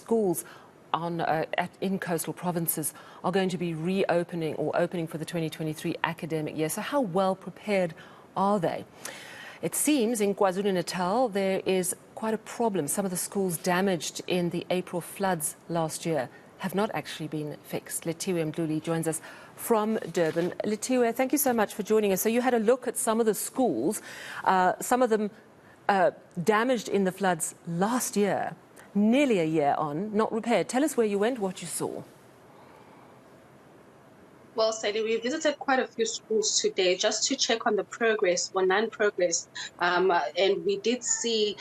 schools in coastal provinces are going to be reopening or opening for the 2023 academic year. So how well prepared are they? It seems in KwaZulu-Natal there is quite a problem. Some of the schools damaged in the April floods last year have not actually been fixed. Lethiwe Mdluli joins us from Durban. Lethiwe, thank you so much for joining us. So you had a look at some of the schools, some of them damaged in the floods last year, nearly a year on, not repaired. Tell us where you went, what you saw. Well, Sadie, we visited quite a few schools today just to check on the progress or non-progress, and we did see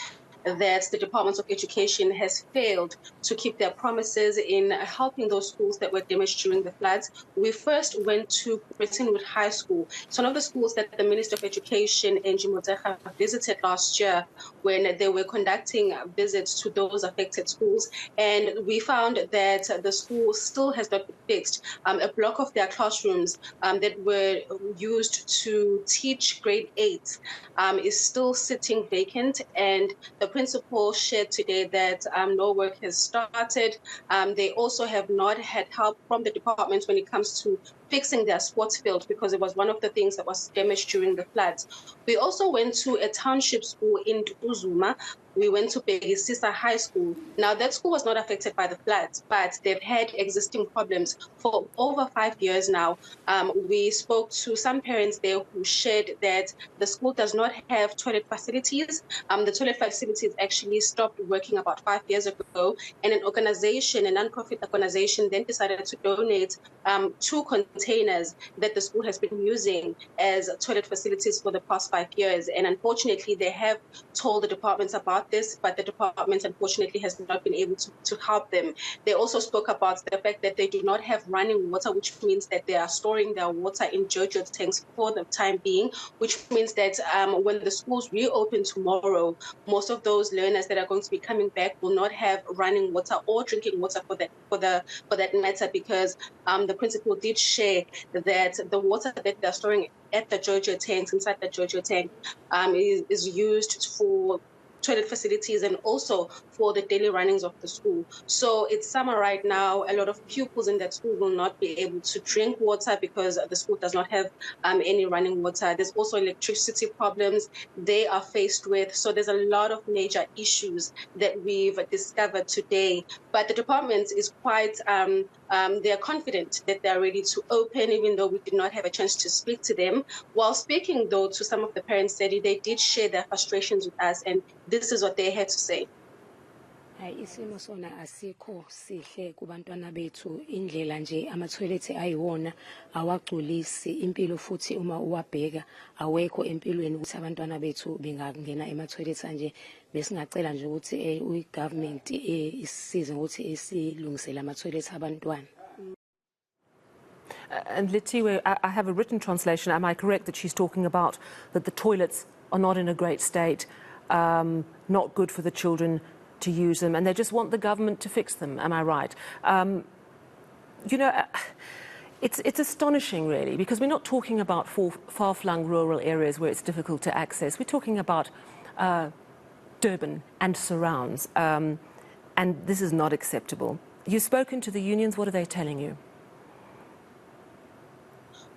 that the Department of Education has failed to keep their promises in helping those schools that were damaged during the floods. We first went to Brittonwood High School. It's one of the schools that the Minister of Education, Encika, visited last year when they were conducting visits to those affected schools. And we found that the school still has not been fixed. A block of their classrooms that were used to teach grade 8 is still sitting vacant, and the principal shared today that no work has started. They also have not had help from the department when it comes to fixing their sports field, because it was one of the things that was damaged during the floods. We also went to a township school in Uzuma. We went to Begisisa High School. Now, that school was not affected by the floods, but they've had existing problems for over 5 years now. We spoke to some parents there who shared that the school does not have toilet facilities. The toilet facilities actually stopped working about 5 years ago, and an organization, a non-profit organization, then decided to donate 2 containers that the school has been using as toilet facilities for the past 5 years. And unfortunately, they have told the departments about this, but the department unfortunately has not been able to help them. They also spoke about the fact that they do not have running water, which means that they are storing their water in JoJo tanks for the time being, which means that when the schools reopen tomorrow, most of those learners that are going to be coming back will not have running water or drinking water for that matter, because the principal did share that the water that they're storing at the JoJo tanks, inside the JoJo tank, is used for toilet facilities and also for the daily runnings of the school. So it's summer right now. A lot of pupils in that school will not be able to drink water because the school does not have any running water. There's also electricity problems they are faced with. So there's a lot of major issues that we've discovered today. But the department is quite, they're confident that they're ready to open, even though we did not have a chance to speak to them. While speaking, though, to some of the parents, they did share their frustrations with us, and this is what they had to say. Isimo sona asikho sihle kubantwana bethu, indlela nje amathoyilethi ayiwona awagculisi impilo, futhi uma uwabheka awekho empilweni ukuthi abantwana bethu bengangena emathoyilethi nje. Besingacela nje ukuthi uGovernment isize ukuthi isilungisele amathoyilethi abantwana. And Lethiwe, I have a written translation. Am I correct that she's talking about that the toilets are not in a great state, not good for the children to use them, and they just want the government to fix them? Am I right? You know, it's astonishing, really, because we're not talking about far-flung rural areas where it's difficult to access. We're talking about Durban and surrounds, and this is not acceptable. You've spoken to the unions. What are they telling you?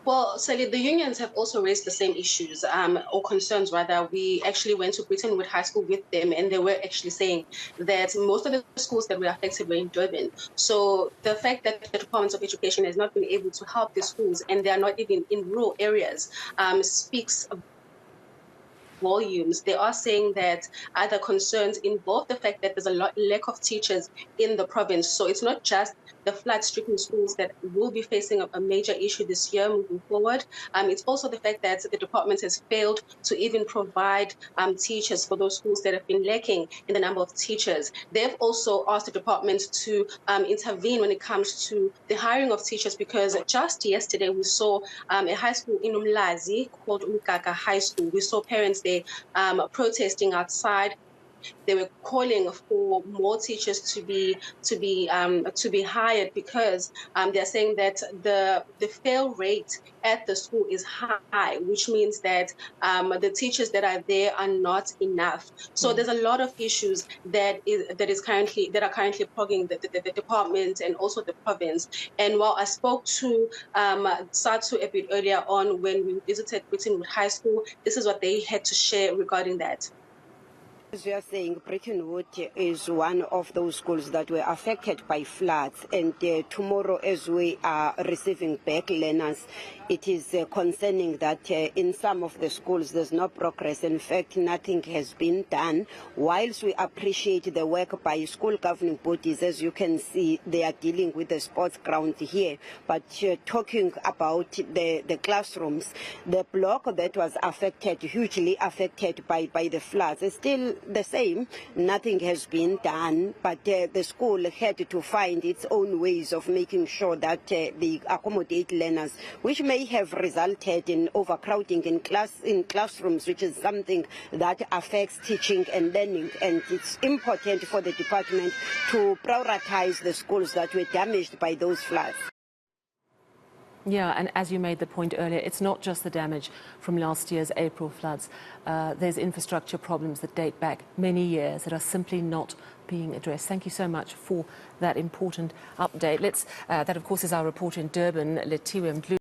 Well, Sally, the unions have also raised the same issues, or concerns rather. We actually went to Brittonwood High School with them, and they were actually saying that most of the schools that were affected were in Durban. So the fact that the Department of Education has not been able to help the schools, and they are not even in rural areas, speaks volumes. They are saying that other concerns involve the fact that there's a lack of teachers in the province. So it's not just the flood-stricken schools that will be facing a major issue this year moving forward. It's also the fact that the department has failed to even provide teachers for those schools that have been lacking in the number of teachers. They've also asked the department to intervene when it comes to the hiring of teachers, because just yesterday we saw a high school in Umlazi called eNCA High School. We saw parents there protesting outside they were calling for more teachers to be hired, because they're saying that the fail rate at the school is high, which means that the teachers that are there are not enough. So there's a lot of issues that are currently plugging the department and also the province. And while I spoke to Satu a bit earlier on when we visited Britain High School, this is what they had to share regarding that. As you are saying, Brittonwood is one of those schools that were affected by floods, and tomorrow, as we are receiving back learners, it is concerning that in some of the schools there's no progress. In fact, nothing has been done. Whilst we appreciate the work by school governing bodies, as you can see, they are dealing with the sports ground here. But talking about the classrooms, the block that was affected, hugely affected by the floods, is still the same. Nothing has been done, but the school had to find its own ways of making sure that they accommodate learners, which may have resulted in overcrowding in classrooms, which is something that affects teaching and learning. And it's important for the department to prioritize the schools that were damaged by those floods. Yeah, and as you made the point earlier, it's not just the damage from last year's April floods. There's infrastructure problems that date back many years that are simply not being addressed. Thank you so much for that important update. That, of course, is our reporter in Durban, Lethiwe Mdluli.